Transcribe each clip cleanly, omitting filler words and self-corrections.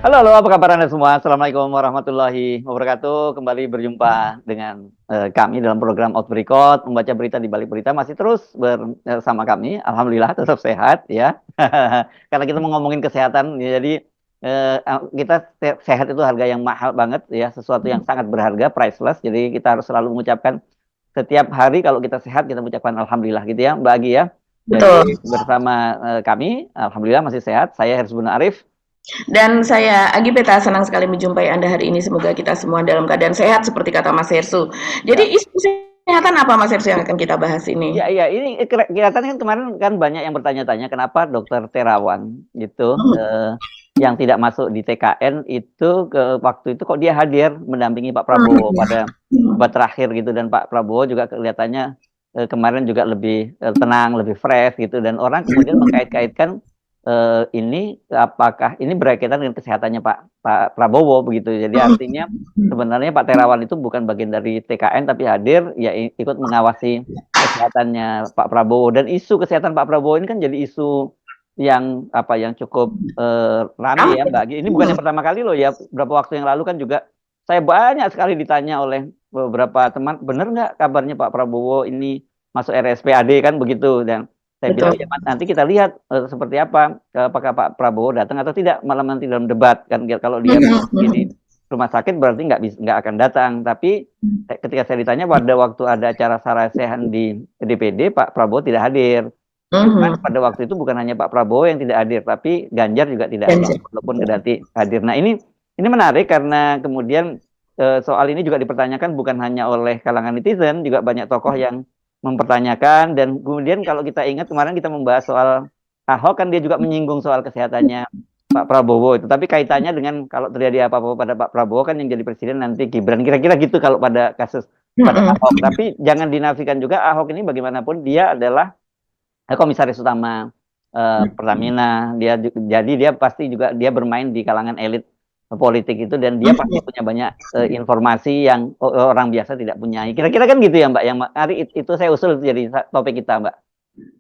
Halo, halo, apa kabar Anda semua? Assalamualaikum warahmatullahi wabarakatuh. Kembali berjumpa dengan kami dalam program Out Record, membaca berita di balik berita masih terus bersama kami. Alhamdulillah tetap sehat ya. Karena kita mau ngomongin kesehatan, ya, jadi kita sehat itu harga yang mahal banget ya, sesuatu yang sangat berharga, priceless. Jadi kita harus selalu mengucapkan setiap hari kalau kita sehat kita mengucapkan alhamdulillah gitu ya, Mbak Agi ya. Betul. Jadi bersama kami, alhamdulillah masih sehat. Saya Hersbun Arif. Dan saya Agi Peta senang sekali menjumpai Anda hari ini. Semoga kita semua dalam keadaan sehat seperti kata Mas Hersu. Ya. Jadi isu kesehatan apa Mas Hersu yang akan kita bahas Ya, ini? ya, ini kelihatannya kan kemarin kan banyak yang bertanya-tanya kenapa Dokter Terawan gitu yang tidak masuk di TKN itu ke waktu itu kok dia hadir mendampingi Pak Prabowo pada debat terakhir gitu, dan Pak Prabowo juga kelihatannya kemarin juga lebih tenang, lebih fresh gitu, dan orang kemudian mengkait-kaitkan ini apakah ini berkaitan dengan kesehatannya Pak Prabowo begitu. Jadi artinya sebenarnya Pak Terawan itu bukan bagian dari TKN tapi hadir ya ikut mengawasi kesehatannya Pak Prabowo, dan isu kesehatan Pak Prabowo ini kan jadi isu yang yang cukup rame ya Mbak. Ini bukan yang pertama kali loh ya. Beberapa waktu yang lalu kan juga saya banyak sekali ditanya oleh beberapa teman, benar nggak kabarnya Pak Prabowo ini masuk RSPAD kan begitu, dan saya bilang Betul. ya nanti kita lihat seperti apa, apakah Pak Prabowo datang atau tidak malam nanti dalam debat kan. Kalau dia posisi di rumah sakit berarti nggak akan datang. Tapi ketika saya ditanya pada waktu ada acara sarasehan di DPD, Pak Prabowo tidak hadir. Cuman pada waktu itu bukan hanya Pak Prabowo yang tidak hadir, tapi Ganjar juga tidak hadir Ganjar. walaupun kedati hadir. Nah ini menarik karena kemudian soal ini juga dipertanyakan bukan hanya oleh kalangan netizen, juga banyak tokoh yang mempertanyakan. Dan kemudian kalau kita ingat kemarin kita membahas soal Ahok, kan dia juga menyinggung soal kesehatannya Pak Prabowo itu. Tapi kaitannya dengan kalau terjadi apa-apa pada Pak Prabowo kan yang jadi presiden nanti Gibran, kira-kira gitu kalau pada kasus pada Ahok. Tapi jangan dinafikan juga Ahok ini bagaimanapun dia adalah komisaris utama Pertamina. Jadi dia pasti juga dia bermain di kalangan elit politik itu, dan dia pasti punya banyak informasi yang orang biasa tidak punya. Kira-kira kan gitu ya Mbak. Yang hari itu saya usul jadi topik kita Mbak.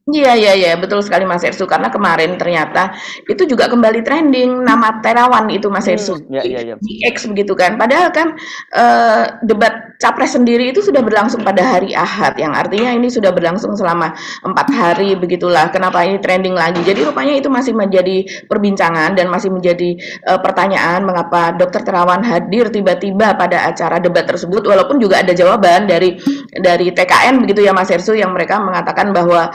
Iya, iya, iya, betul sekali Mas Ersu. Karena kemarin ternyata itu juga kembali trending nama Terawan itu Mas Ersu Ya, ya, ya. di X begitu kan. Padahal kan debat capres sendiri itu sudah berlangsung pada hari Ahad, yang artinya ini sudah berlangsung selama 4 hari begitulah. Kenapa ini trending lagi? Jadi rupanya itu masih menjadi perbincangan dan masih menjadi pertanyaan mengapa Dokter Terawan hadir tiba-tiba pada acara debat tersebut, walaupun juga ada jawaban dari TKN begitu ya Mas Ersu, yang mereka mengatakan bahwa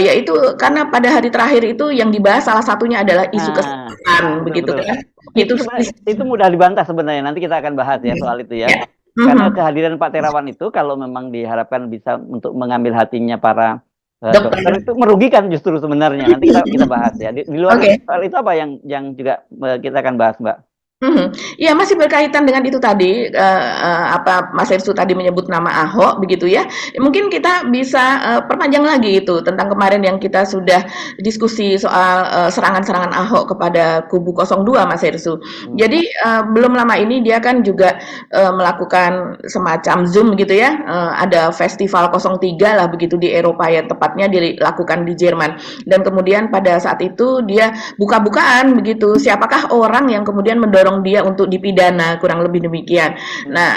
yaitu karena pada hari terakhir itu yang dibahas salah satunya adalah isu Nah, kesehatan betul, begitu betul. kan. Itu Itu sebenarnya itu mudah dibantah sebenarnya. Nanti kita akan bahas ya soal itu ya. ya. Karena Mhm. kehadiran Pak Terawan itu kalau memang diharapkan bisa untuk mengambil hatinya para dokter, Dokter. itu merugikan justru sebenarnya. Nanti kita bahas ya. Di luar Oke. soal itu apa yang juga kita akan bahas Mbak? Mhm. Iya, masih berkaitan dengan itu tadi, apa Mas Hersu tadi menyebut nama Ahok begitu ya. Mungkin kita bisa perpanjang lagi itu tentang kemarin yang kita sudah diskusi soal serangan-serangan Ahok kepada kubu 02 Mas Hersu. Hmm. Jadi belum lama ini dia kan juga melakukan semacam Zoom gitu ya. Ada festival 03 lah begitu di Eropa, ya tepatnya dilakukan di Jerman. Dan kemudian pada saat itu dia buka-bukaan begitu, siapakah orang yang kemudian mendorong dia untuk dipidana, kurang lebih demikian. Hmm. Nah,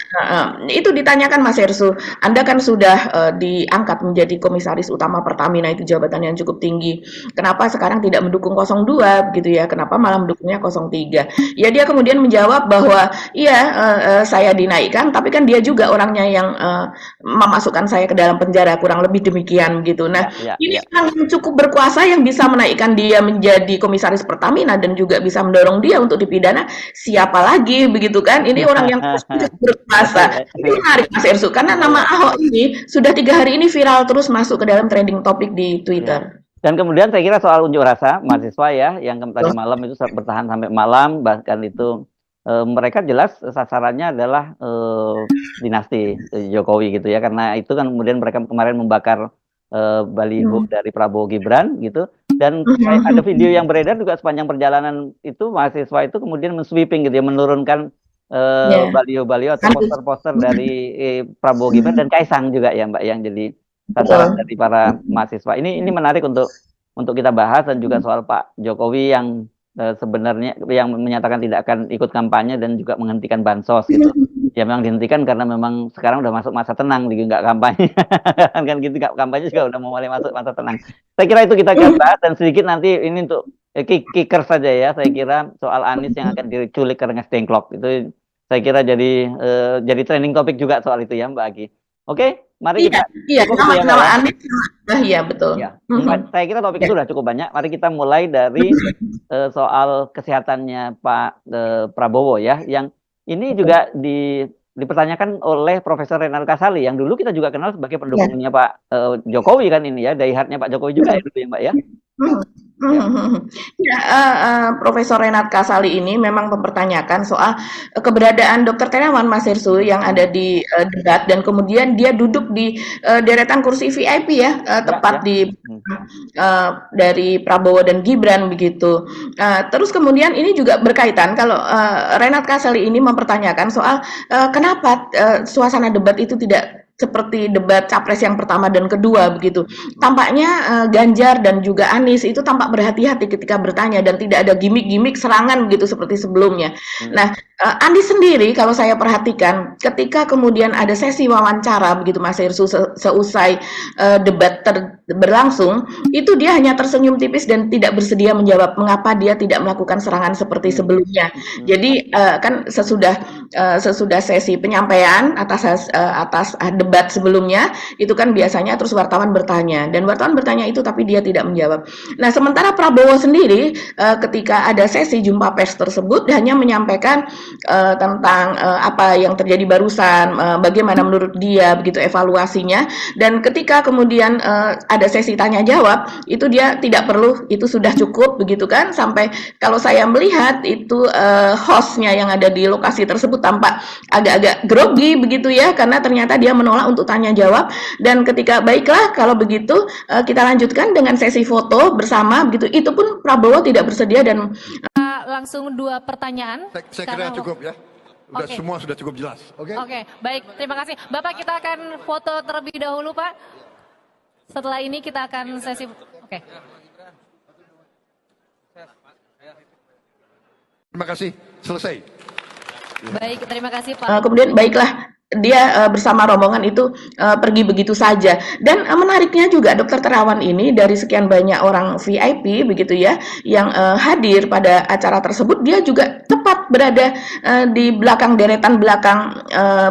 itu ditanyakan Mas Hersu, Anda kan sudah diangkat menjadi komisaris utama Pertamina, itu jabatan yang cukup tinggi. Kenapa sekarang tidak mendukung 02 begitu ya? Kenapa malah mendukungnya 03? Ya dia kemudian menjawab bahwa iya, saya dinaikkan, tapi kan dia juga orangnya yang memasukkan saya ke dalam penjara, kurang lebih demikian gitu. Nah, Ya, ya, ini ya. orang yang cukup berkuasa yang bisa menaikkan dia menjadi komisaris Pertamina dan juga bisa mendorong dia untuk dipidana, siapa lagi begitu kan? Ini orang yang cukup berkuasa. Ya, Ini menarik Mas Ersu, karena ya, nama ya, Ahok ini sudah 3 hari ini viral terus masuk ke dalam trending topik di ya. Twitter. Dan kemudian saya kira soal unjuk rasa mahasiswa ya, yang tadi malam itu bertahan sampai malam, bahkan itu mereka jelas sasarannya adalah dinasti Jokowi gitu ya, karena itu kan kemudian mereka kemarin membakar baliho Hmm. dari Prabowo Gibran gitu. Dan ada video yang beredar juga sepanjang perjalanan itu mahasiswa itu kemudian men-sweeping gitu ya, menurunkan Ya. baliho-baliho atau Kan- poster-poster dari Prabowo Gibran dan Kaisang juga ya Mbak, yang jadi sasaran Betul. dari para mahasiswa. Ini menarik untuk kita bahas, dan juga soal Pak Jokowi yang sebenarnya yang menyatakan tidak akan ikut kampanye dan juga menghentikan bansos gitu. Ya memang dihentikan karena memang sekarang udah masuk masa tenang, jadi nggak kampanye. Kan gitu, nggak kampanye juga udah mau mulai masuk masa tenang. Saya kira itu kita akan bahas, dan sedikit nanti ini untuk kicker saja ya. Saya kira soal Anies yang akan diculik karena Dengklok itu, saya kira jadi trending topik juga soal itu ya Mbak Agi. Oke, mari Iya, kita iya, cukup itu ya Mbak nama ya. Anies, iya betul. Ya, saya kira topik itu sudah cukup banyak. Mari kita mulai dari soal kesehatannya Pak Prabowo ya, yang ini juga dipertanyakan oleh Profesor Renal Kasali, yang dulu kita juga kenal sebagai Ya. pendukungnya Pak Jokowi kan ini ya, daihatnya Pak Jokowi juga ya dulu ya Mbak ya. Ya. Ya, Profesor Renat Kasali ini memang mempertanyakan soal keberadaan Dokter Terawan Mas Hersu yang ada di debat, dan kemudian dia duduk di deretan kursi VIP ya, tepat di dari Prabowo dan Gibran begitu. Terus kemudian ini juga berkaitan kalau Renat Kasali ini mempertanyakan soal kenapa suasana debat itu tidak seperti debat capres yang pertama dan kedua begitu. Tampaknya Ganjar dan juga Anies itu tampak berhati-hati ketika bertanya dan tidak ada gimmick-gimmick serangan begitu seperti sebelumnya. Nah, Anies sendiri kalau saya perhatikan ketika kemudian ada sesi wawancara begitu Mas Irsu seusai debat berlangsung, itu dia hanya tersenyum tipis dan tidak bersedia menjawab mengapa dia tidak melakukan serangan seperti sebelumnya. Jadi kan sesudah sesi penyampaian atas debat sebelumnya itu kan biasanya terus wartawan bertanya, dan wartawan bertanya itu tapi dia tidak menjawab. Nah, sementara Prabowo sendiri ketika ada sesi jumpa pers tersebut hanya menyampaikan tentang apa yang terjadi barusan, bagaimana menurut dia begitu evaluasinya, dan ketika kemudian ada sesi tanya jawab itu dia tidak perlu, itu sudah cukup begitu kan, sampai kalau saya melihat itu hostnya yang ada di lokasi tersebut tampak agak-agak grogi begitu ya, karena ternyata dia menolak untuk tanya jawab. Dan ketika baiklah kalau begitu kita lanjutkan dengan sesi foto bersama begitu, itu pun Prabowo tidak bersedia. Dan langsung 2 pertanyaan. Saya kira cukup ya. Semua sudah cukup jelas. Oke, baik, terima kasih Bapak. Kita akan foto terlebih dahulu Pak. Setelah ini kita akan sesi. Oke. Terima kasih. Selesai. Baik, terima kasih Pak. Kemudian baiklah dia bersama rombongan itu pergi begitu saja. Dan menariknya juga Dokter Terawan ini dari sekian banyak orang VIP begitu ya yang hadir pada acara tersebut, dia juga tepat berada di belakang, deretan belakang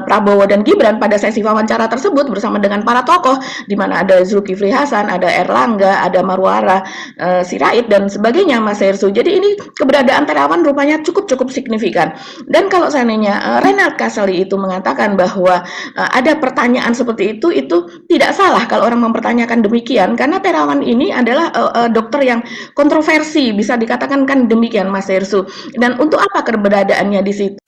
Prabowo dan Gibran pada sesi wawancara tersebut bersama dengan para tokoh, di mana ada Zulkifli Hasan, ada Erlangga, ada Marwara Sirait dan sebagainya Mas Hersu. Jadi ini keberadaan Terawan rupanya cukup signifikan. Dan kalau seandainya Renat Kasali itu mengatakan bahwa ada pertanyaan seperti itu tidak salah kalau orang mempertanyakan demikian, karena Terawan ini adalah dokter yang kontroversi, bisa dikatakan kan demikian Mas Hersu. Dan untuk apa keberadaannya di situ?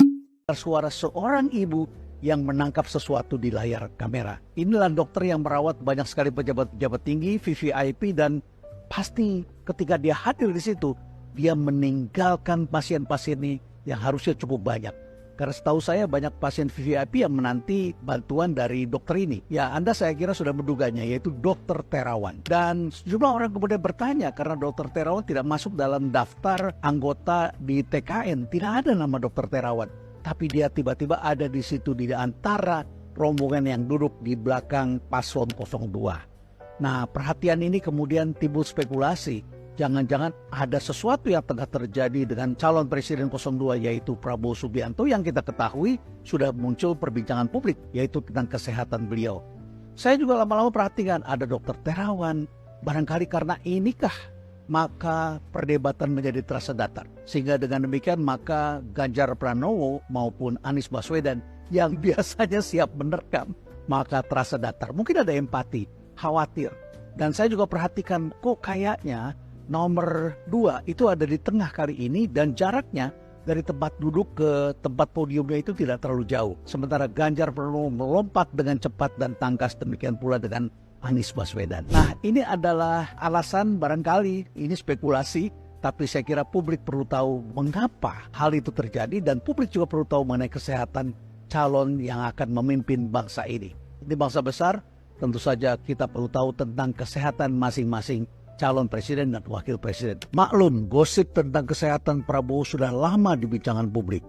Suara seorang ibu yang menangkap sesuatu di layar kamera. Inilah dokter yang merawat banyak sekali pejabat-pejabat tinggi, VVIP, dan pasti ketika dia hadir di situ, dia meninggalkan pasien-pasien ini yang harusnya cukup banyak. Karena setahu saya banyak pasien VVIP yang menanti bantuan dari dokter ini. Ya, Anda saya kira sudah menduganya, yaitu Dokter Terawan. Dan sejumlah orang kemudian bertanya karena Dokter Terawan tidak masuk dalam daftar anggota di TKN. Tidak ada nama Dokter Terawan. Tapi dia tiba-tiba ada di situ di antara rombongan yang duduk di belakang paslon 02. Nah, perhatian ini kemudian timbul spekulasi. Jangan-jangan ada sesuatu yang tengah terjadi dengan calon presiden 02 yaitu Prabowo Subianto, yang kita ketahui sudah muncul perbincangan publik yaitu tentang kesehatan beliau. Saya juga lama-lama perhatikan ada Dokter Terawan. Barangkali karena inikah maka perdebatan menjadi terasa datar. Sehingga dengan demikian maka Ganjar Pranowo maupun Anies Baswedan yang biasanya siap menerkam maka terasa datar. Mungkin ada empati, khawatir. Dan saya juga perhatikan kok kayaknya nomor 2 itu ada di tengah kali ini, dan jaraknya dari tempat duduk ke tempat podiumnya itu tidak terlalu jauh. Sementara Ganjar Pranowo melompat dengan cepat dan tangkas, demikian pula dengan Anies Baswedan. Nah, ini adalah alasan, barangkali ini spekulasi, tapi saya kira publik perlu tahu mengapa hal itu terjadi, dan publik juga perlu tahu mengenai kesehatan calon yang akan memimpin bangsa ini. Ini bangsa besar, tentu saja kita perlu tahu tentang kesehatan masing-masing calon presiden dan wakil presiden. Maklum, gosip tentang kesehatan Prabowo sudah lama dibincangan publik.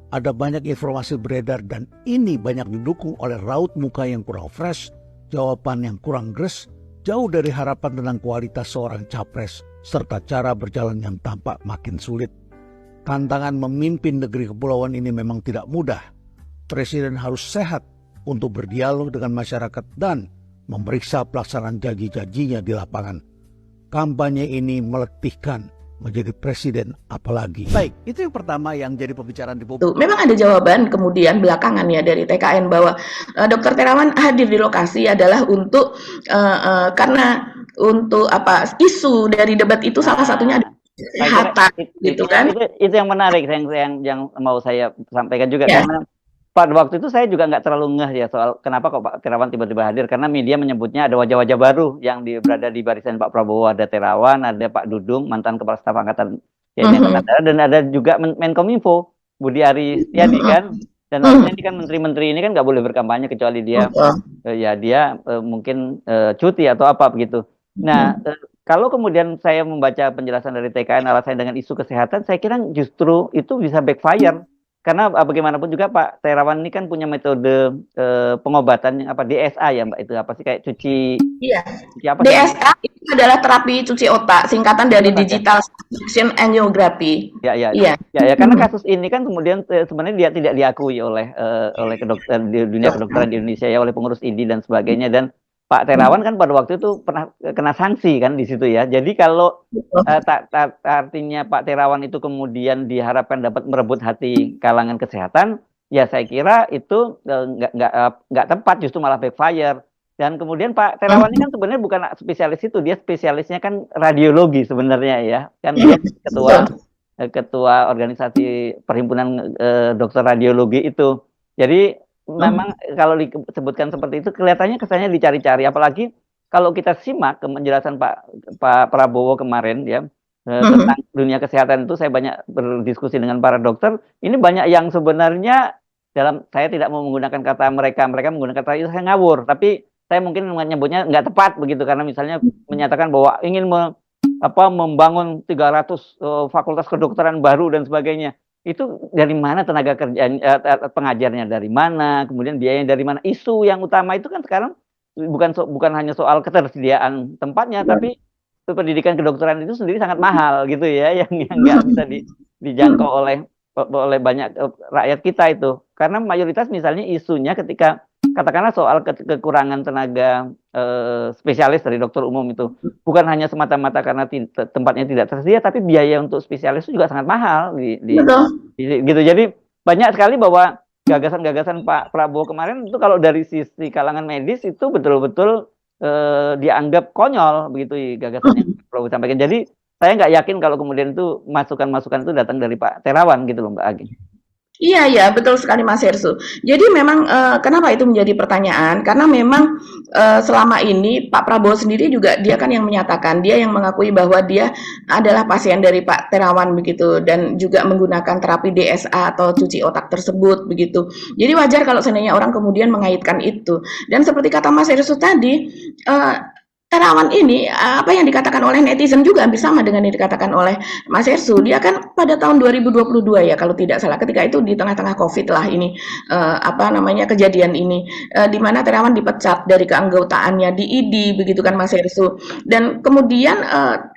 Ada banyak informasi beredar dan ini banyak didukung oleh raut muka yang kurang fresh, jawaban yang kurang gres, jauh dari harapan tentang kualitas seorang capres, serta cara berjalan yang tampak makin sulit. Tantangan memimpin negeri kepulauan ini memang tidak mudah. Presiden harus sehat untuk berdialog dengan masyarakat dan memeriksa pelaksanaan janji-janjinya di lapangan. Kampanye ini meletihkan, menjadi presiden apalagi. Baik, itu yang pertama yang jadi pembicaraan di publik. Memang ada jawaban kemudian belakangan ya dari TKN bahwa Dr. Terawan hadir di lokasi adalah untuk karena untuk isu dari debat itu salah satunya adalah kesehatan gitu kan. Itu yang menarik yang mau saya sampaikan juga Ya. karena pada waktu itu saya juga nggak terlalu ngeh ya soal kenapa kok Pak Terawan tiba-tiba hadir, karena media menyebutnya ada wajah-wajah baru yang berada di barisan Pak Prabowo, ada Terawan, ada Pak Dudung, mantan Kepala Staf Angkatan Angkatan Darat, dan ada juga Menkominfo Budi Ari Setiadi kan, dan harusnya ini kan menteri-menteri ini kan nggak boleh berkampanye kecuali dia dia mungkin cuti atau apa begitu. Nah, kalau kemudian saya membaca penjelasan dari TKN alasannya dengan isu kesehatan, saya kira justru itu bisa backfire. Karena bagaimanapun juga Pak Terawan ini kan punya metode pengobatan yang DSA ya Mbak, itu apa sih, kayak cuci apa DSA itu adalah terapi cuci otak, singkatan dari digital subduction angiography. Ya, karena kasus ini kan kemudian sebenarnya dia tidak diakui oleh kedokteran di dunia kedokteran di Indonesia ya, oleh pengurus ID dan sebagainya, dan Pak Terawan kan pada waktu itu pernah kena sanksi kan di situ ya. Jadi kalau artinya Pak Terawan itu kemudian diharapkan dapat merebut hati kalangan kesehatan, ya saya kira itu nggak tepat, justru malah backfire. Dan kemudian Pak Terawan ini kan sebenarnya bukan spesialis itu, dia spesialisnya kan radiologi sebenarnya ya. Kan dia ketua organisasi perhimpunan dokter radiologi itu. Jadi memang kalau disebutkan seperti itu kelihatannya kesannya dicari-cari, apalagi kalau kita simak ke penjelasan Pak Prabowo kemarin ya tentang dunia kesehatan itu, saya banyak berdiskusi dengan para dokter, ini banyak yang sebenarnya saya tidak mau menggunakan kata mereka menggunakan kata itu saya ngawur, tapi saya mungkin menyebutnya nggak tepat begitu, karena misalnya menyatakan bahwa ingin membangun 300 fakultas kedokteran baru dan sebagainya. Itu dari mana tenaga kerja pengajarnya, dari mana, kemudian biayanya dari mana. Isu yang utama itu kan sekarang bukan hanya soal ketersediaan tempatnya, tapi pendidikan kedokteran itu sendiri sangat mahal gitu ya, yang nggak bisa dijangkau oleh banyak rakyat kita itu. Karena mayoritas misalnya isunya ketika katakanlah soal kekurangan tenaga spesialis dari dokter umum itu bukan hanya semata-mata karena tempatnya tidak tersedia, tapi biaya untuk spesialis itu juga sangat mahal gitu. Jadi banyak sekali bahwa gagasan-gagasan Pak Prabowo kemarin itu kalau dari sisi kalangan medis itu betul-betul dianggap konyol begitu gagasannya Prabowo sampaikan. Jadi saya nggak yakin kalau kemudian itu masukan-masukan itu datang dari Pak Terawan gitu loh Mbak Agi. Iya, betul sekali Mas Hersu. Jadi memang kenapa itu menjadi pertanyaan? Karena memang selama ini Pak Prabowo sendiri juga dia kan yang menyatakan, dia yang mengakui bahwa dia adalah pasien dari Pak Terawan begitu, dan juga menggunakan terapi DSA atau cuci otak tersebut begitu. Jadi wajar kalau seandainya orang kemudian mengaitkan itu. Dan seperti kata Mas Hersu tadi, Terawan ini apa yang dikatakan oleh netizen juga hampir sama dengan yang dikatakan oleh Mas Hersu. Dia kan pada tahun 2022 ya kalau tidak salah, ketika itu di tengah-tengah Covid lah ini kejadian ini di mana Terawan dipecat dari keanggotaannya di ID begitu kan Mas Hersu. Dan kemudian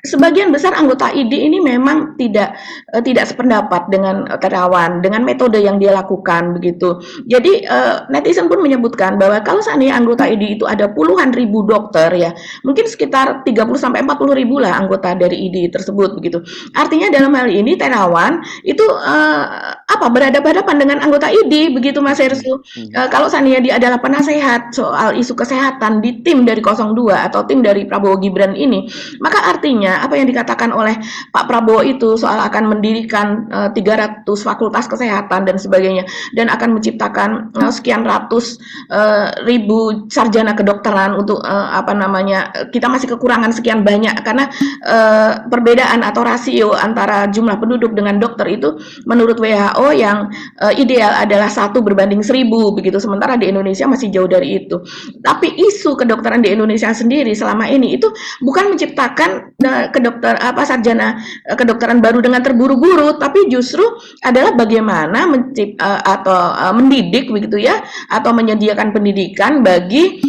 sebagian besar anggota ID ini memang tidak sependapat dengan Terawan, dengan metode yang dia lakukan begitu. Jadi netizen pun menyebutkan bahwa kalau seandainya anggota ID itu ada puluhan ribu dokter ya, mungkin sekitar 30-40 ribu lah anggota dari ID tersebut begitu. Artinya dalam hal ini Terawan itu berhadapan-hadapan dengan anggota ID begitu Mas Hersu. Kalau seandainya dia adalah penasehat soal isu kesehatan di tim dari 02 atau tim dari Prabowo Gibran ini, maka artinya apa yang dikatakan oleh Pak Prabowo itu soal akan mendirikan 300 fakultas kesehatan dan sebagainya, dan akan menciptakan sekian ratus ribu sarjana kedokteran untuk kita masih kekurangan sekian banyak karena perbedaan atau rasio antara jumlah penduduk dengan dokter itu menurut WHO yang ideal adalah 1/1000 begitu, sementara di Indonesia masih jauh dari itu. Tapi isu kedokteran di Indonesia sendiri selama ini itu bukan menciptakan sarjana kedokteran baru dengan terburu-buru, tapi justru adalah bagaimana mendidik begitu ya, atau menyediakan pendidikan bagi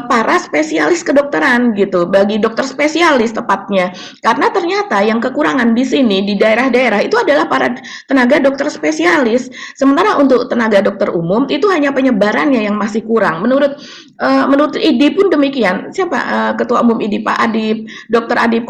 para spesialis kedokteran gitu, bagi dokter spesialis tepatnya. Karena ternyata yang kekurangan di sini di daerah-daerah itu adalah para tenaga dokter spesialis. Sementara untuk tenaga dokter umum itu hanya penyebarannya yang masih kurang. Menurut IDI pun demikian. Siapa ketua umum IDI? Pak Adib, Dokter Adib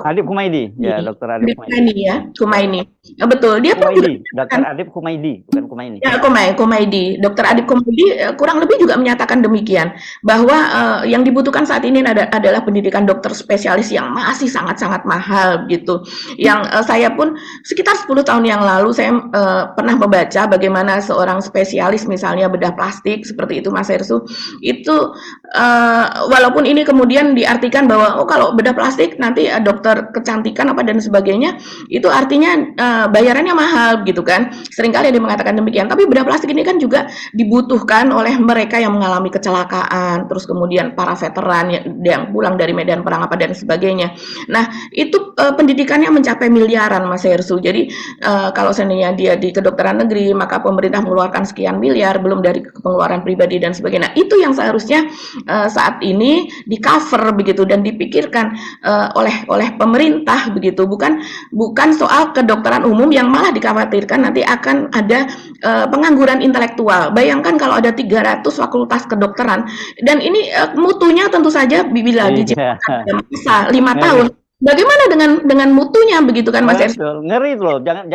Adib Kumaidi, ya Dokter Adib Kumaidi ya, Kumaidi. Betul, dia pun juga Dokter Adib Kumaidi, bukan Kumaini. Ya, Kumaidi. Dokter Adib Kumaidi kurang lebih juga menyatakan demikian bahwa yang dibutuhkan saat ini adalah pendidikan dokter spesialis yang masih sangat-sangat mahal gitu. Yang saya pun sekitar 10 tahun yang lalu saya pernah membaca bagaimana seorang spesialis misalnya bedah plastik seperti itu Mas Hersu, itu walaupun ini kemudian diartikan bahwa kalau bedah plastik nanti dokter kecantikan apa dan sebagainya, itu artinya bayarannya mahal gitu kan. Seringkali ada yang mengatakan demikian, tapi bedah plastik ini kan juga dibutuhkan oleh mereka yang mengalami kecelakaan, terus kemudian para veteran yang pulang dari medan perang apa dan sebagainya. Nah, itu pendidikannya mencapai miliaran Mas Hersu. Jadi kalau seandainya dia di kedokteran negeri, maka pemerintah mengeluarkan sekian miliar, belum dari pengeluaran pribadi dan sebagainya. Nah, itu yang seharusnya saat ini di cover begitu dan dipikirkan oleh pemerintah begitu, bukan soal kedokteran umum yang malah dikhawatirkan nanti akan ada pengangguran intelektual. Bayangkan kalau ada 300 fakultas kedokteran dan ini mutunya tentu saja bila diciptakan masa 5 tahun. Bagaimana dengan mutunya begitu kan Mas Ers? Ngeri loh, jangan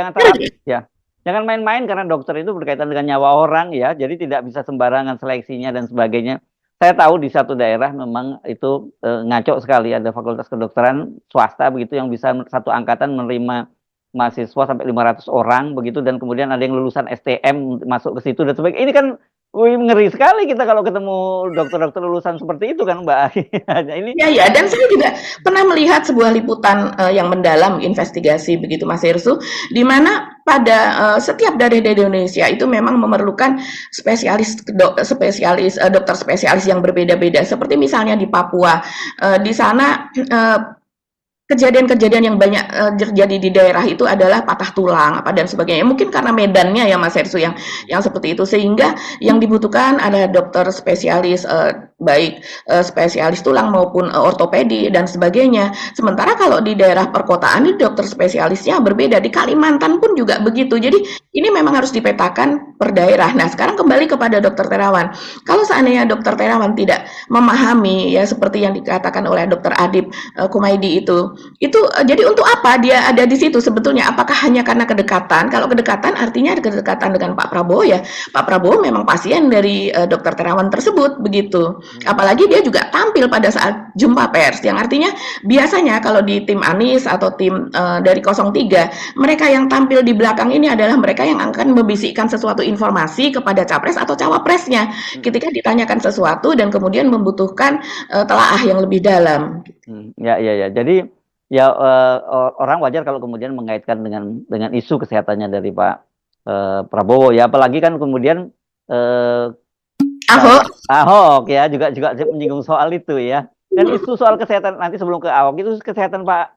ya. Jangan main-main karena dokter itu berkaitan dengan nyawa orang ya. Jadi tidak bisa sembarangan seleksinya dan sebagainya. Saya tahu di satu daerah memang itu ngaco sekali, ada fakultas kedokteran swasta begitu yang bisa satu angkatan menerima mahasiswa sampai 500 orang begitu, dan kemudian ada yang lulusan STM masuk ke situ dan sebagainya. Ini kan ngeri sekali kita kalau ketemu dokter-dokter lulusan seperti itu kan Mbak. Ini ya, dan saya juga pernah melihat sebuah liputan yang mendalam investigasi begitu Mas Hersu, di mana pada setiap daerah di Indonesia itu memang memerlukan dokter spesialis yang berbeda-beda. Seperti misalnya di Papua, di sana kejadian-kejadian yang banyak terjadi di daerah itu adalah patah tulang apa dan sebagainya. Mungkin karena medannya ya Mas Hersu yang seperti itu, sehingga yang dibutuhkan adalah dokter spesialis baik spesialis tulang maupun ortopedi dan sebagainya. Sementara kalau di daerah perkotaan ini dokter spesialisnya berbeda. Di Kalimantan pun juga begitu. Jadi ini memang harus dipetakan per daerah. Nah, sekarang kembali kepada Dokter Terawan. Kalau seandainya Dokter Terawan tidak memahami ya seperti yang dikatakan oleh Dokter Adib Kumaidi itu jadi untuk apa dia ada di situ sebetulnya? Apakah hanya karena kedekatan? Kalau kedekatan artinya kedekatan dengan Pak Prabowo ya. Pak Prabowo memang pasien dari Dokter Terawan tersebut begitu. Apalagi dia juga tampil pada saat jumpa pers, yang artinya biasanya kalau di tim Anies atau tim dari 03, mereka yang tampil di belakang ini adalah mereka yang akan membisikkan sesuatu informasi kepada capres atau cawapresnya ketika ditanyakan sesuatu dan kemudian membutuhkan telaah yang lebih dalam. Ya. Jadi ya orang wajar kalau kemudian mengaitkan dengan isu kesehatannya dari Pak Prabowo ya, apalagi kan kemudian Ahok ya juga menyinggung soal itu ya. Dan isu soal kesehatan nanti sebelum ke Ahok, itu kesehatan Pak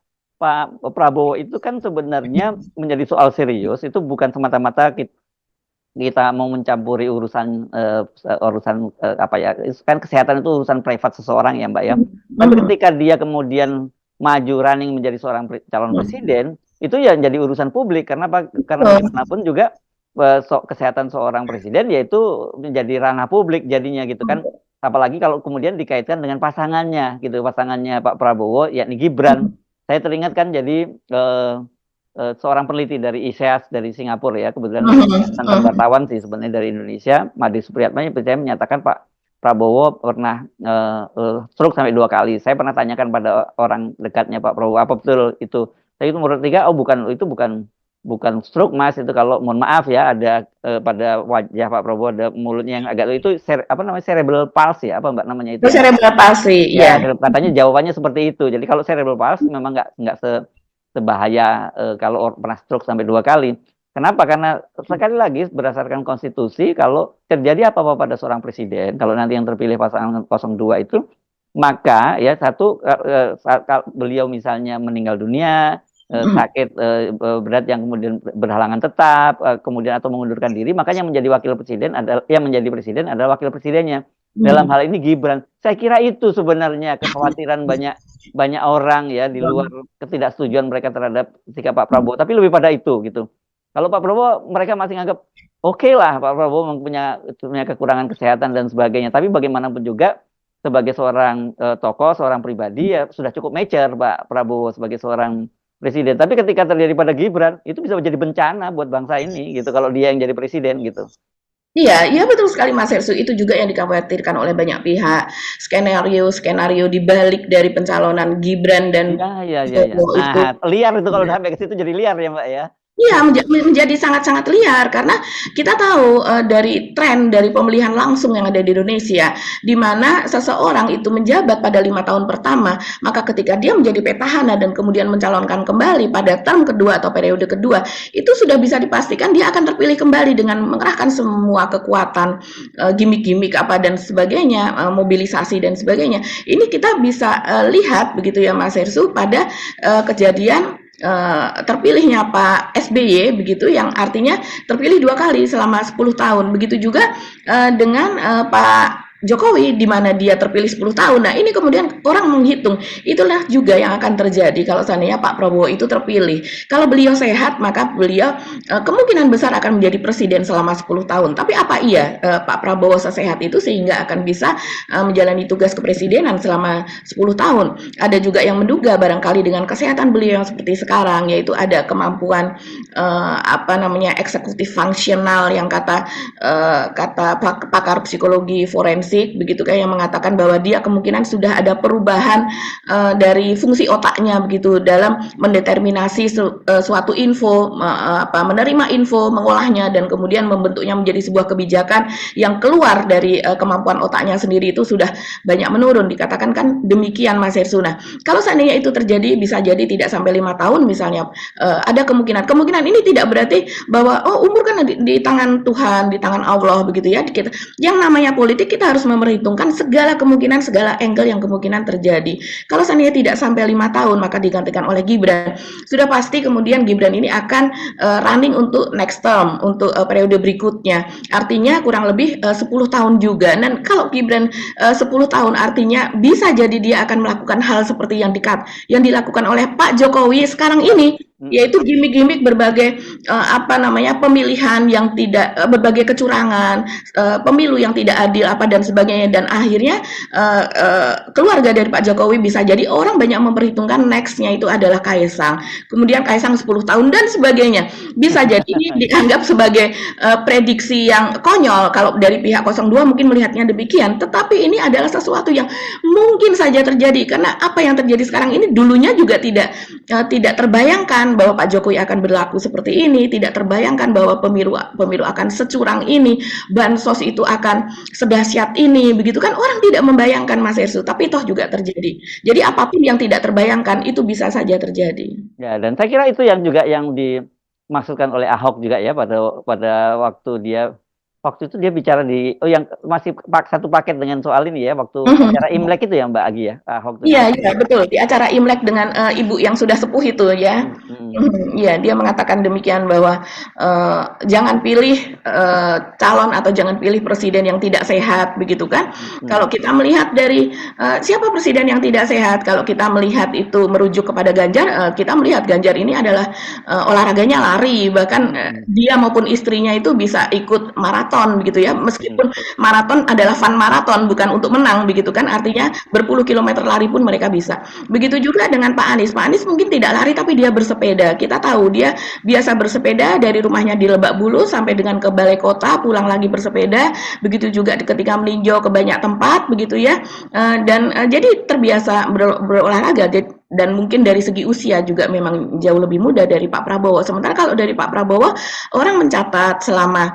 Prabowo itu kan sebenarnya menjadi soal serius. Itu bukan semata-mata kita mau mencampuri urusan apa ya, kan kesehatan itu urusan privat seseorang ya Mbak ya. Tapi ketika dia kemudian maju running menjadi seorang calon presiden, itu ya menjadi urusan publik karena bagaimanapun juga kesehatan seorang presiden yaitu menjadi ranah publik jadinya gitu kan. Apalagi kalau kemudian dikaitkan dengan pasangannya gitu, pasangannya Pak Prabowo yakni Gibran. Saya teringat kan jadi seorang peneliti dari ISEAS dari Singapura ya, kebetulan mantan wartawan sih sebenarnya dari Indonesia, Made Supriyatna, saya menyatakan Pak Prabowo pernah stroke sampai 2 kali. Saya pernah tanyakan pada orang dekatnya Pak Prabowo, apa betul itu? Saya itu menurut 3, itu bukan bukan stroke Mas, itu kalau mohon maaf ya ada pada wajah Pak Prabowo ada mulutnya yang agak itu apa namanya cerebral palsy ya, apa Mbak namanya itu ya? Cerebral palsy, Ya, ya. katanya jawabannya seperti itu. Jadi kalau cerebral palsy memang nggak sebahaya kalau pernah stroke sampai 2 kali. Kenapa? Karena sekali lagi berdasarkan konstitusi kalau terjadi apa-apa pada seorang presiden, kalau nanti yang terpilih pasangan 02 itu, maka ya satu saat beliau misalnya meninggal dunia, sakit berat yang kemudian berhalangan tetap, kemudian atau mengundurkan diri, makanya menjadi wakil presiden adalah wakil presidennya. Dalam hal ini Gibran, saya kira itu sebenarnya kekhawatiran banyak orang ya di luar ketidaksetujuan mereka terhadap sikap Pak Prabowo. Tapi lebih pada itu gitu. Kalau Pak Prabowo mereka masih nganggap oke lah Pak Prabowo punya kekurangan kesehatan dan sebagainya. Tapi bagaimanapun juga sebagai seorang tokoh, seorang pribadi ya sudah cukup mature Pak Prabowo sebagai seorang presiden. Tapi ketika terjadi pada Gibran itu bisa menjadi bencana buat bangsa ini gitu kalau dia yang jadi presiden gitu. Iya, iya betul sekali Mas Hersu. Itu juga yang dikhawatirkan oleh banyak pihak. Skenario di balik dari pencalonan Gibran dan Ya. Prabowo itu. Nah, liar itu kalau sampai ke situ jadi liar ya Mbak ya. Iya, menjadi sangat-sangat liar karena kita tahu dari tren dari pemilihan langsung yang ada di Indonesia, di mana seseorang itu menjabat pada 5 tahun pertama, maka ketika dia menjadi petahana dan kemudian mencalonkan kembali pada term kedua atau periode kedua, itu sudah bisa dipastikan dia akan terpilih kembali dengan mengerahkan semua kekuatan, gimmick-gimmick apa dan sebagainya, mobilisasi dan sebagainya. Ini kita bisa lihat begitu ya Mas Hersu pada kejadian terpilihnya Pak SBY begitu yang artinya terpilih 2 kali selama 10 tahun. Begitu juga dengan Pak Jokowi di mana dia terpilih 10 tahun. Nah, ini kemudian orang menghitung, itulah juga yang akan terjadi kalau seandainya Pak Prabowo itu terpilih. Kalau beliau sehat, maka beliau kemungkinan besar akan menjadi presiden selama 10 tahun. Tapi apa iya Pak Prabowo sesehat itu sehingga akan bisa menjalani tugas kepresidenan selama 10 tahun? Ada juga yang menduga barangkali dengan kesehatan beliau yang seperti sekarang, yaitu ada kemampuan eksekutif fungsional yang kata pakar psikologi forensik begitu kan yang mengatakan bahwa dia kemungkinan sudah ada perubahan dari fungsi otaknya begitu dalam mendeterminasi suatu info, menerima info, mengolahnya dan kemudian membentuknya menjadi sebuah kebijakan yang keluar dari kemampuan otaknya sendiri itu sudah banyak menurun. Dikatakan kan demikian Mas Hersu. Nah, kalau seandainya itu terjadi bisa jadi tidak sampai 5 tahun misalnya, ada kemungkinan ini tidak berarti bahwa umur kan di tangan Tuhan, di tangan Allah begitu ya. Yang namanya politik kita harus memperhitungkan segala kemungkinan, segala angle yang kemungkinan terjadi. Kalau seandainya tidak sampai 5 tahun maka digantikan oleh Gibran. Sudah pasti kemudian Gibran ini akan running untuk next term, untuk periode berikutnya. Artinya kurang lebih 10 tahun juga. Dan kalau Gibran 10 tahun artinya bisa jadi dia akan melakukan hal seperti yang dilakukan oleh Pak Jokowi sekarang ini, yaitu gimmick-gimmick berbagai pemilihan yang tidak berbagai kecurangan, pemilu yang tidak adil dan sebagainya, dan akhirnya keluarga dari Pak Jokowi bisa jadi orang banyak memperhitungkan nextnya itu adalah Kaisang, kemudian Kaisang 10 tahun dan sebagainya. Bisa jadi ini dianggap sebagai prediksi yang konyol kalau dari pihak 02 mungkin melihatnya demikian, tetapi ini adalah sesuatu yang mungkin saja terjadi karena apa yang terjadi sekarang ini dulunya juga tidak terbayangkan bahwa Pak Jokowi akan berlaku seperti ini, tidak terbayangkan bahwa pemilu akan securang ini, bansos itu akan sedahsyat ini, begitu kan orang tidak membayangkan Mas Hersu, tapi toh juga terjadi. Jadi apapun yang tidak terbayangkan itu bisa saja terjadi. Ya, dan saya kira itu yang dimaksudkan oleh Ahok juga ya pada waktu itu dia bicara yang masih satu paket dengan soal ini ya waktu acara Imlek itu ya Mbak Agi ya Ahok. Iya betul di acara Imlek dengan ibu yang sudah sepuh itu ya. Iya dia mengatakan demikian bahwa jangan pilih calon atau jangan pilih presiden yang tidak sehat begitu kan. Kalau kita melihat dari siapa presiden yang tidak sehat, kalau kita melihat itu merujuk kepada Ganjar, kita melihat Ganjar ini adalah olahraganya lari, bahkan dia maupun istrinya itu bisa ikut maraton begitu ya, meskipun maraton adalah fun maraton bukan untuk menang begitu kan, artinya berpuluh kilometer lari pun mereka bisa. Begitu juga dengan Pak Anies mungkin tidak lari tapi dia bersepeda. Kita tahu dia biasa bersepeda dari rumahnya di Lebak Bulus sampai dengan ke balai kota, pulang lagi bersepeda, begitu juga ketika meninjau ke banyak tempat begitu ya, dan jadi terbiasa berolahraga. dan mungkin dari segi usia juga memang jauh lebih muda dari Pak Prabowo. Sementara kalau dari Pak Prabowo, orang mencatat selama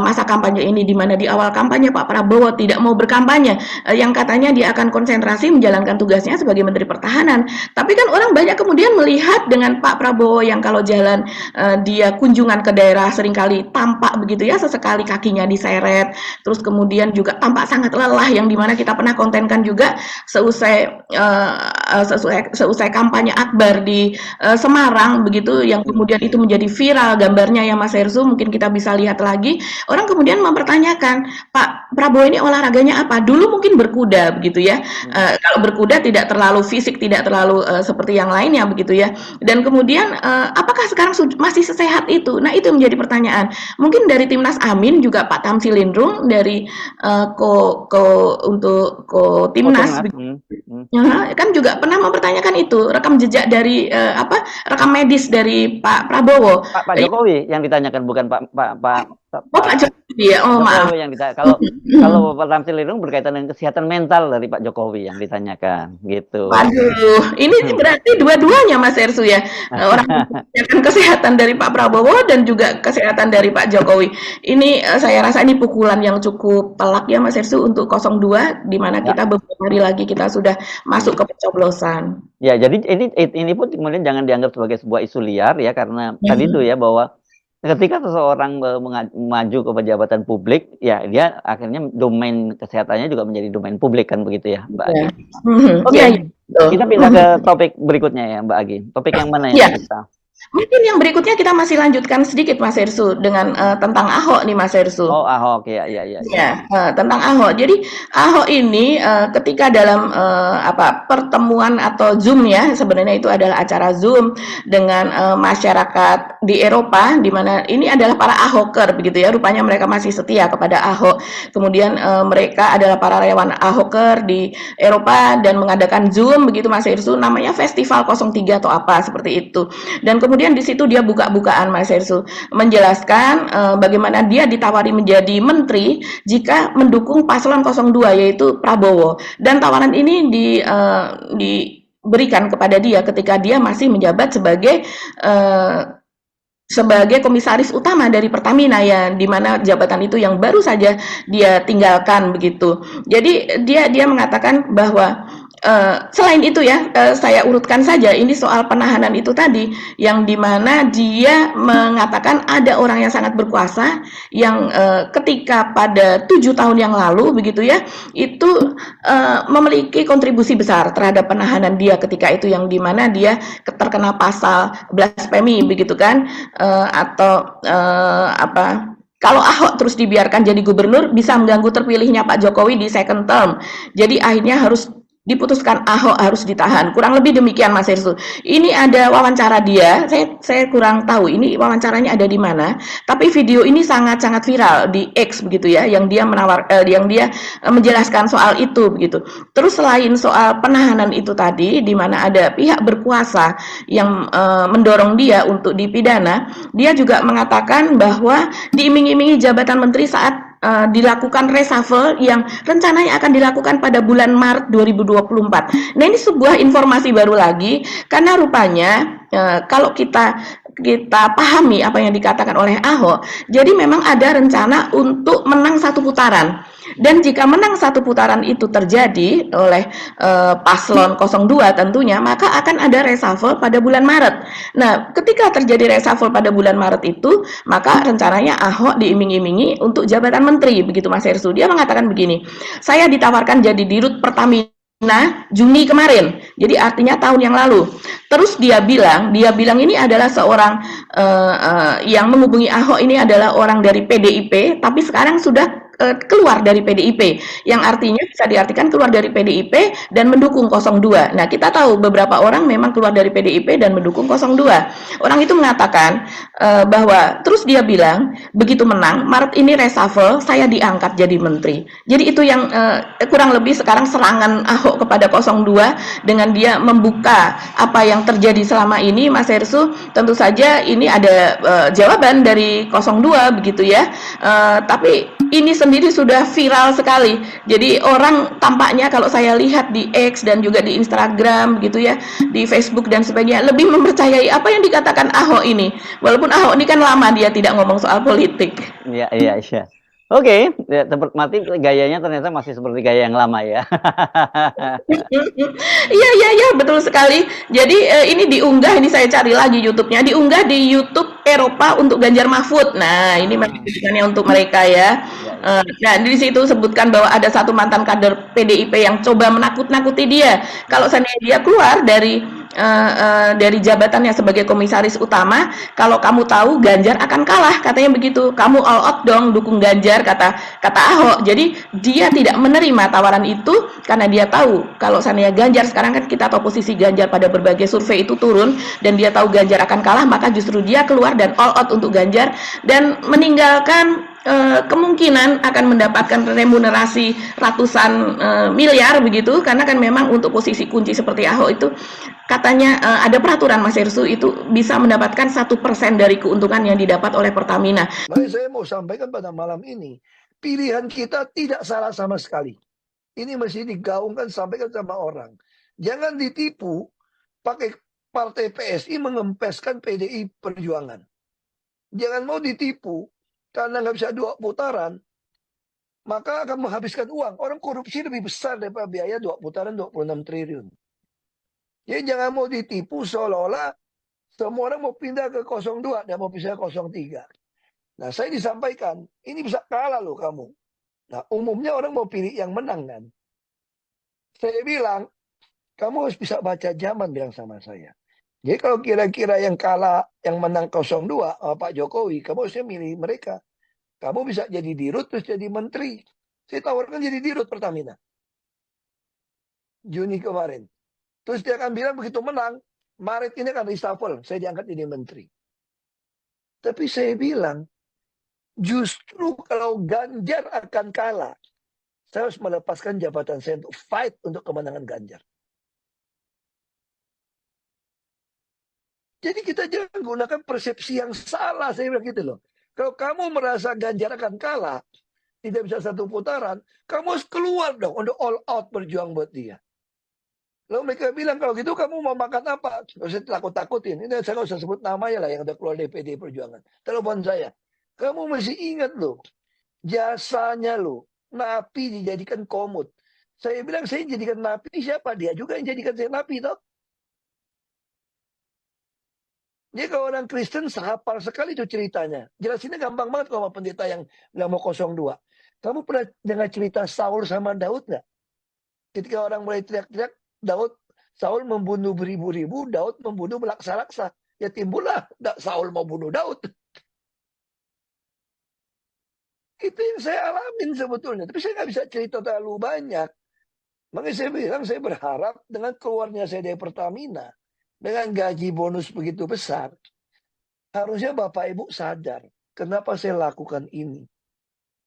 masa kampanye ini, di mana di awal kampanye Pak Prabowo tidak mau berkampanye, yang katanya dia akan konsentrasi menjalankan tugasnya sebagai Menteri Pertahanan. Tapi kan orang banyak kemudian melihat dengan Pak Prabowo yang kalau jalan dia kunjungan ke daerah seringkali tampak begitu ya, sesekali kakinya diseret, terus kemudian juga tampak sangat lelah, yang dimana kita pernah kontenkan juga seusai kampanye Akbar di Semarang begitu, yang kemudian itu menjadi viral gambarnya ya Mas Hersu, mungkin kita bisa lihat lagi. Orang kemudian mempertanyakan, Pak Prabowo ini olahraganya apa? Dulu mungkin berkuda begitu ya. Kalau berkuda tidak terlalu fisik, tidak terlalu seperti yang lainnya begitu ya. Dan kemudian apakah sekarang masih sesehat itu? Nah, itu menjadi pertanyaan. Mungkin dari Timnas Amin juga Pak Tamsi Lindrung dari Timnas kan juga pernah mempertanyakan itu, rekam jejak dari rekam medis dari Pak Prabowo. Pak Jokowi yang ditanyakan, bukan Pak Jokowi ya. Oh, maaf. Yang kalau Pak Tamsi Lindrung berkaitan dengan kesehatan mental dari Pak Jokowi yang ditanyakan gitu. Waduh, ini berarti dua-duanya Mas Hersu ya. Orang kesehatan dari Pak Prabowo dan juga kesehatan dari Pak Jokowi. Ini saya rasa ini pukulan yang cukup telak ya Mas Hersu untuk 02, di mana kita beberapa hari lagi kita sudah masuk ke pencoblosan. Ya, jadi ini pun kemudian jangan dianggap sebagai sebuah isu liar ya, karena tadi itu ya, bahwa ketika seseorang maju ke jabatan publik, ya dia akhirnya domain kesehatannya juga menjadi domain publik kan, begitu ya Mbak Agi. Oke, kita pindah ke topik berikutnya ya Mbak Agi. Topik yang mana ya kita? Mungkin yang berikutnya kita masih lanjutkan sedikit Mas Hersu dengan tentang Ahok nih Mas Hersu. Oh, Ahok ya. Tentang Ahok. Jadi Ahok ini ketika dalam pertemuan atau Zoom ya, sebenarnya itu adalah acara Zoom dengan masyarakat di Eropa, di mana ini adalah para Ahoker begitu ya. Rupanya mereka masih setia kepada Ahok. Kemudian mereka adalah para relawan Ahoker di Eropa dan mengadakan Zoom begitu Mas Hersu, namanya Festival 03 atau apa seperti itu. Dan kemudian di situ dia buka-bukaan Mas Hersu menjelaskan bagaimana dia ditawari menjadi menteri jika mendukung paslon 02 yaitu Prabowo, dan tawaran ini diberikan kepada dia ketika dia masih menjabat sebagai komisaris utama dari Pertamina ya, di mana jabatan itu yang baru saja dia tinggalkan begitu. Jadi dia mengatakan bahwa selain itu ya, saya urutkan saja ini soal penahanan itu tadi, yang dimana dia mengatakan ada orang yang sangat berkuasa yang ketika pada 7 tahun yang lalu begitu ya, itu memiliki kontribusi besar terhadap penahanan dia ketika itu, yang dimana dia terkena pasal blasfemi begitu kan, kalau Ahok terus dibiarkan jadi gubernur bisa mengganggu terpilihnya Pak Jokowi di second term. Jadi akhirnya harus diputuskan Ahok harus ditahan. Kurang lebih demikian Mas Hersu. Ini ada wawancara dia, saya kurang tahu ini wawancaranya ada di mana, tapi video ini sangat-sangat viral di X begitu ya, yang dia menjelaskan soal itu begitu. Terus selain soal penahanan itu tadi, di mana ada pihak berkuasa yang mendorong dia untuk dipidana, dia juga mengatakan bahwa diiming-imingi jabatan menteri saat dilakukan reshuffle yang rencananya akan dilakukan pada bulan Maret 2024. Nah, ini sebuah informasi baru lagi, karena rupanya kalau kita pahami apa yang dikatakan oleh Ahok, jadi memang ada rencana untuk menang 1 putaran. Dan jika menang 1 putaran itu terjadi oleh paslon 02 tentunya, maka akan ada reshuffle pada bulan Maret. Nah, ketika terjadi reshuffle pada bulan Maret itu, maka rencananya Ahok diiming-imingi untuk jabatan menteri, begitu Mas Hersu. Dia mengatakan begini, saya ditawarkan jadi dirut Pertamina Juni kemarin, jadi artinya tahun yang lalu. Terus dia bilang ini adalah seorang yang menghubungi Ahok ini adalah orang dari PDIP, tapi sekarang sudah keluar dari PDIP, yang artinya bisa diartikan keluar dari PDIP dan mendukung 02. Nah, kita tahu beberapa orang memang keluar dari PDIP dan mendukung 02. Orang itu mengatakan bahwa, terus dia bilang begitu menang Maret ini reshuffle, saya diangkat jadi menteri. Jadi itu yang kurang lebih sekarang serangan Ahok kepada 02 dengan dia membuka apa yang terjadi selama ini Mas Hersu. Tentu saja ini ada jawaban dari 02 begitu ya, tapi ini sendiri sudah viral sekali. Jadi orang tampaknya kalau saya lihat di X dan juga di Instagram gitu ya, di Facebook dan sebagainya, lebih mempercayai apa yang dikatakan Ahok ini. Walaupun Ahok ini kan lama dia tidak ngomong soal politik. Iya, iya, iya. Oke, ya, mati gayanya ternyata masih seperti gaya yang lama ya. Iya, iya, iya, betul sekali. Jadi ini diunggah, ini saya cari lagi YouTube-nya, diunggah di YouTube Eropa untuk Ganjar Mahfud. Nah, ini memang tujuannya untuk mereka ya. Ya, ya. Nah, di situ sebutkan bahwa ada satu mantan kader PDIP yang coba menakut-nakuti dia. Kalau seandainya dia keluar dari jabatannya sebagai komisaris utama, kalau kamu tahu Ganjar akan kalah, katanya begitu. Kamu all out dong dukung Ganjar, kata Ahok. Jadi dia tidak menerima tawaran itu karena dia tahu kalau seandainya Ganjar, sekarang kan kita tahu posisi Ganjar pada berbagai survei itu turun, dan dia tahu Ganjar akan kalah, maka justru dia keluar dan all out untuk Ganjar dan meninggalkan kemungkinan akan mendapatkan remunerasi ratusan miliar begitu, karena kan memang untuk posisi kunci seperti Ahok itu katanya ada peraturan Mas Hersu itu bisa mendapatkan 1% dari keuntungan yang didapat oleh Pertamina. Makanya saya mau sampaikan pada malam ini, pilihan kita tidak salah sama sekali. Ini mesti digaungkan, sampaikan sama orang. Jangan ditipu pakai partai PSI mengempeskan PDI Perjuangan. Jangan mau ditipu karena nggak bisa 2 putaran, maka akan menghabiskan uang. Orang korupsi lebih besar daripada biaya 2 putaran 26 triliun. Jadi jangan mau ditipu seolah-olah semua orang mau pindah ke 02 dan mau pindah ke 03. Nah, saya disampaikan, ini bisa kalah loh kamu. Nah, umumnya orang mau pilih yang menang kan. Saya bilang, kamu harus bisa baca zaman, bilang sama saya. Jadi kalau kira-kira yang kalah, yang menang 02, Pak Jokowi, kamu harusnya milih mereka. Kamu bisa jadi dirut, terus jadi menteri. Saya tawarkan jadi dirut Pertamina. Juni kemarin. Terus dia akan bilang begitu menang, Maret ini akan reshuffle, saya diangkat jadi menteri. Tapi saya bilang, justru kalau Ganjar akan kalah, saya harus melepaskan jabatan saya untuk fight untuk kemenangan Ganjar. Jadi kita jangan gunakan persepsi yang salah, saya bilang gitu loh. Kalau kamu merasa Ganjar akan kalah, tidak bisa 1 putaran, kamu harus keluar dong untuk all out berjuang buat dia. Lalu mereka bilang, kalau gitu kamu mau makan apa? Saya takut-takutin. Ini saya nggak usah sebut namanya lah yang udah keluar dari PDI Perjuangan. Telepon saya. Kamu mesti ingat loh, jasanya loh, napi dijadikan komut. Saya bilang, saya jadikan napi, siapa? Dia juga yang jadikan saya napi, toh. Jadi kalau orang Kristen sehafal sekali itu ceritanya. Jelasinnya gampang banget kalau pendeta yang bilang mau 02. Kamu pernah dengar cerita Saul sama Daud nggak? Ketika orang mulai teriak-teriak, Saul membunuh beribu-ribu, Daud membunuh melaksa-laksa. Ya timbullah Saul mau bunuh Daud. Itu yang saya alamin sebetulnya. Tapi saya nggak bisa cerita terlalu banyak. Makanya saya bilang, saya berharap dengan keluarnya saya dari Pertamina, dengan gaji bonus begitu besar, harusnya Bapak Ibu sadar, kenapa saya lakukan ini.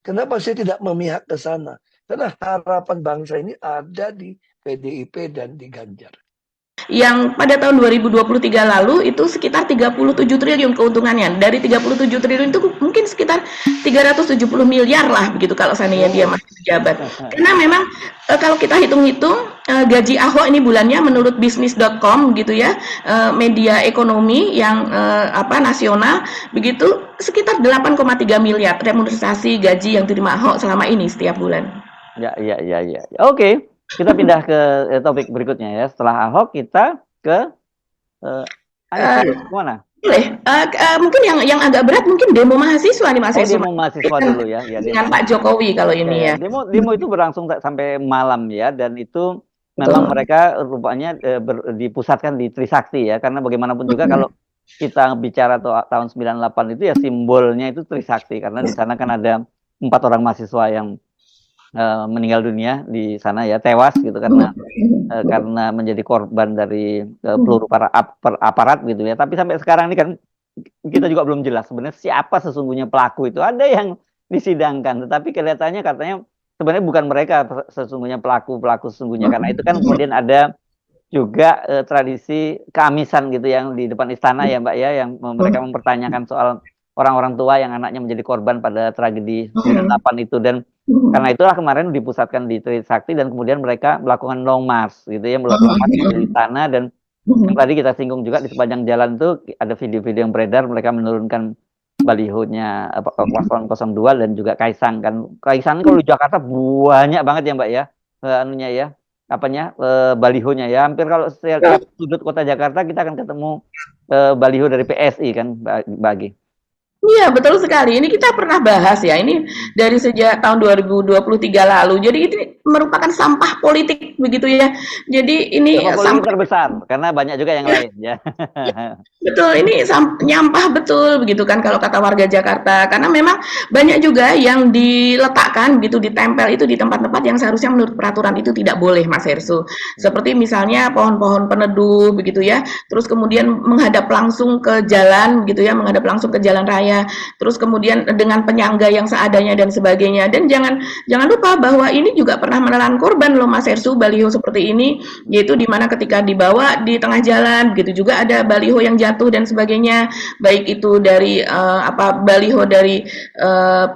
Kenapa saya tidak memihak ke sana. Karena harapan bangsa ini ada di PDIP dan di Ganjar. Yang pada tahun 2023 lalu itu sekitar 37 triliun keuntungannya. Dari 37 triliun itu mungkin sekitar 370 miliar lah begitu kalau seandainya dia masih pejabat. Karena memang kalau kita hitung-hitung gaji Ahok ini bulannya menurut bisnis.com gitu ya, media ekonomi yang nasional begitu, sekitar 8,3 miliar remunerasi gaji yang diterima Ahok selama ini setiap bulan. Ya. Oke. Kita pindah ke topik berikutnya ya. Setelah Ahok kita ke mana? Boleh. Mungkin yang agak berat mungkin demo mahasiswa nih Mas Hersu. Demo mahasiswa dulu ya. Dengan Pak Jokowi kalau ini ya. Demo itu berlangsung sampai malam ya, dan itu memang mereka rupanya dipusatkan di Trisakti ya, karena bagaimanapun juga kalau kita bicara tahun 98 itu ya simbolnya itu Trisakti, karena di sana kan ada 4 orang mahasiswa yang meninggal dunia di sana ya, tewas gitu karena menjadi korban dari peluru aparat gitu ya. Tapi sampai sekarang ini kan kita juga belum jelas sebenarnya siapa sesungguhnya pelaku itu. Ada yang disidangkan, tetapi kelihatannya katanya sebenarnya bukan mereka sesungguhnya pelaku sesungguhnya, karena itu kan kemudian ada juga tradisi keamisan gitu yang di depan istana ya Mbak ya, yang mereka mempertanyakan soal orang-orang tua yang anaknya menjadi korban pada tragedi Mhm. 98 itu. Dan karena itulah kemarin dipusatkan di Trisakti dan kemudian mereka melakukan long march gitu ya, melakukan long march di sana. Dan yang tadi kita singgung juga di sepanjang jalan tuh ada video-video yang beredar mereka menurunkan balihonya paslon 02 dan juga Kaisang kan. Kaisang kalau di Jakarta banyak banget ya Mbak ya, anunya ya, apanya balihonya ya. Hampir kalau setiap sudut kota Jakarta kita akan ketemu baliho dari PSI kan, bagi. Iya, betul sekali. Ini kita pernah bahas ya, ini dari sejak tahun 2023 lalu. Jadi ini merupakan sampah politik begitu ya. Jadi ini Sampah politik sampah terbesar karena banyak juga yang lain ya. betul, ini nyampah betul begitu kan kalau kata warga Jakarta. Karena memang banyak juga yang diletakkan gitu, ditempel itu di tempat-tempat yang seharusnya menurut peraturan itu tidak boleh, Mas Hersu. Seperti misalnya pohon-pohon peneduh begitu ya. Terus kemudian menghadap langsung ke jalan gitu ya, menghadap langsung ke jalan raya. Terus kemudian dengan penyangga yang seadanya dan sebagainya. Dan jangan lupa bahwa ini juga pernah menelan korban loh, Mas Hersu, baliho seperti ini, yaitu di mana ketika dibawa di tengah jalan begitu juga ada baliho yang jatuh dan sebagainya, baik itu dari baliho dari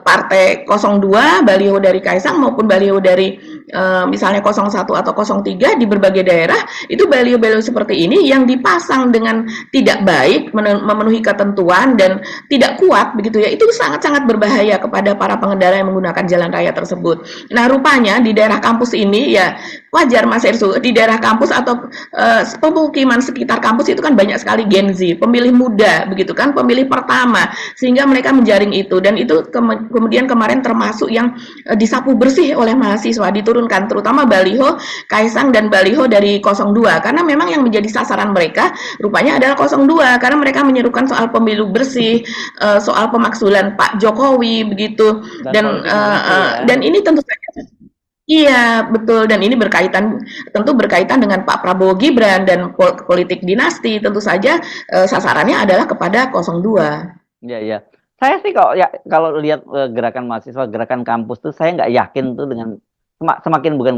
partai 02, baliho dari Kaisang maupun baliho dari misalnya 01 atau 03 di berbagai daerah. Itu baliho-baliho seperti ini yang dipasang dengan tidak baik, memenuhi ketentuan dan tidak kuat begitu ya, itu sangat-sangat berbahaya kepada para pengendara yang menggunakan jalan raya tersebut. Nah, rupanya di daerah kampus ini ya wajar, Mas Hersu, di daerah kampus atau pemukiman sekitar kampus itu kan banyak sekali Gen Z, pemilih muda begitu kan, pemilih pertama, sehingga mereka menjaring itu. Dan itu kemudian kemarin termasuk yang disapu bersih oleh mahasiswa, diturunkan terutama baliho Kaisang dan baliho dari 02, karena memang yang menjadi sasaran mereka rupanya adalah 02, karena mereka menyerukan soal pemilu bersih, soal pemakzulan Pak Jokowi begitu. Dan ini tentu saja iya, betul, dan ini tentu berkaitan dengan Pak Prabowo Gibran dan politik dinasti. Tentu saja sasarannya adalah kepada 02. Iya, iya. Saya sih kalau lihat gerakan mahasiswa, gerakan kampus tuh saya nggak yakin tuh dengan semakin bukan